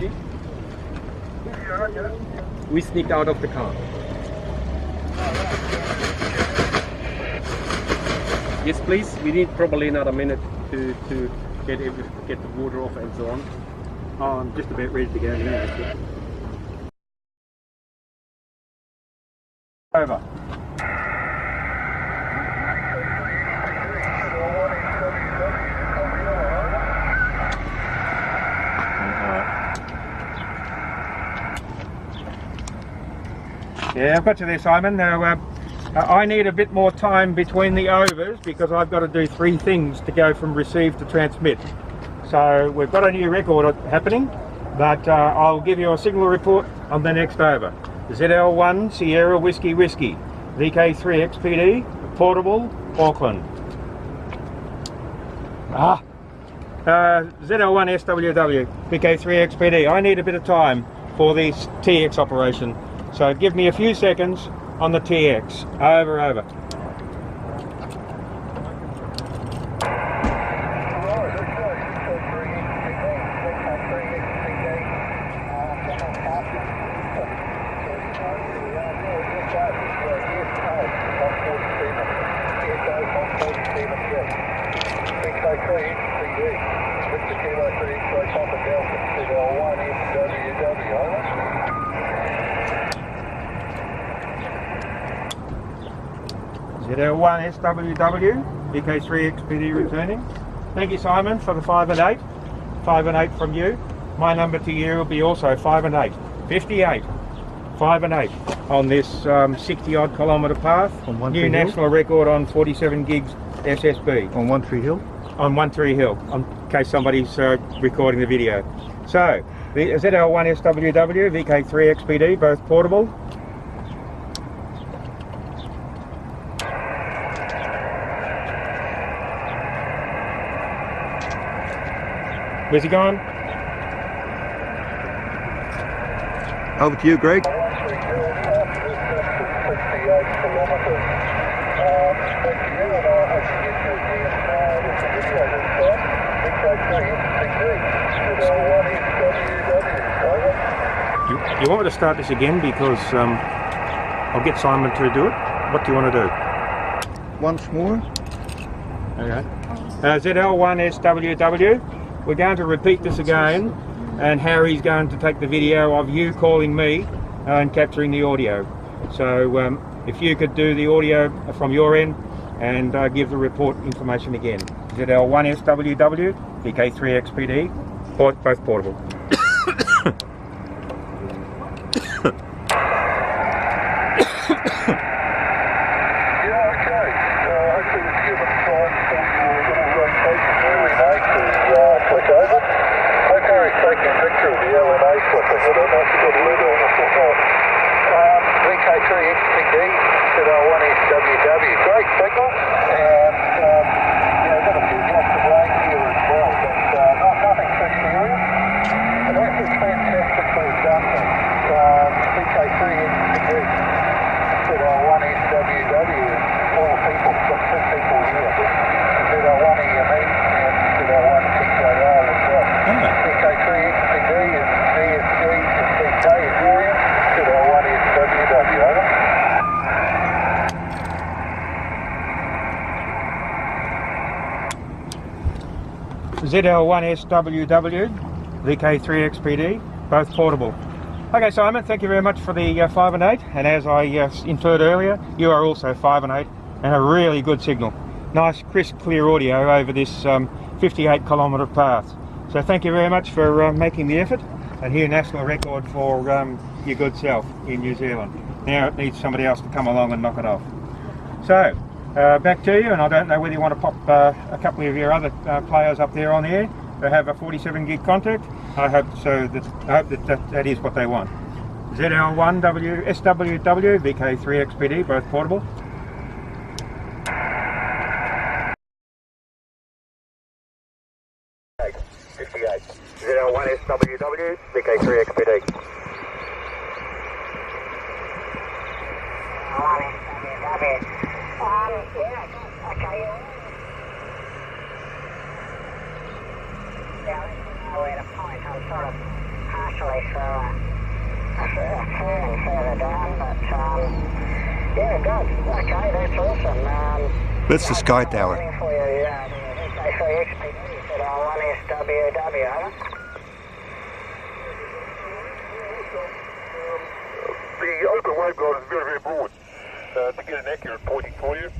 Richie. We sneaked out of the car. Yes, please. We need probably another minute to get the water off and so on. Oh, I'm just about ready to go now. Over. Yeah, I've got you there, Simon. Now, I need a bit more time between the overs because I've got to do 3 things to go from receive to transmit. So we've got a new record happening, but I'll give you a signal report on the next over. ZL1 Sierra Whiskey Whiskey, vk3xpd, portable, Auckland. ZL1 SWW, vk3xpd. I need a bit of time for this TX operation. So give me a few seconds on the TX. Over. ZL1 SWW, vk3xpd returning. Thank you, Simon, for the 5 and 8. 5 and 8 from you. My number to you will be also 5 and 8. 58. 5 and 8 on this 60 odd kilometre path. On new national record on 47 gigs SSB. On 13 Hill? On 13 Hill, in case somebody's recording the video. So, the ZL1 SWW, vk3xpd, both portable. Where's he gone? Over to you, Greg. You want me to start this again because I'll get Simon to do it? What do you want to do? Once more. Okay. ZL1 SWW. We're going to repeat this again, and Harry's going to take the video of you calling me and capturing the audio. So if you could do the audio from your end and give the report information again. ZL1 SWW, vk3xpd, both portable. vk3xpd, ZL1 SWW. Great signal, and I've got a few blocks of rain here as well, but nothing too serious. And this is fantastically done. vk3xpd, ZL1 SWW, all people, got 2 people here. ZL1 EME and ZL1 TJR as well. vk3xpd and DSG and CK is William, ZL1 SWW, over. ZL1 SWW, vk3xpd, both portable. Okay, Simon, thank you very much for the 5 and 8, and as I inferred earlier, you are also 5 and 8, and a really good signal. Nice, crisp, clear audio over this 58 kilometre path. So thank you very much for making the effort, and here national record for your good self in New Zealand. Now it needs somebody else to come along and knock it off. So, back to you, and I don't know whether you want to pop a couple of your other players up there on the air who have a 47 gig contact. I hope so. I hope that is what they want. ZL1 SWW, vk3xpd, both portable. ZL1 SWW, vk3xpd. We're at a point, I'm sort of partially through further down, but yeah, good. Okay, that's awesome. That's the Skytower. Waiting for you, vk3xpd, zl1sww, over. The open waveguide is very, very broad. To get an accurate pointing for you,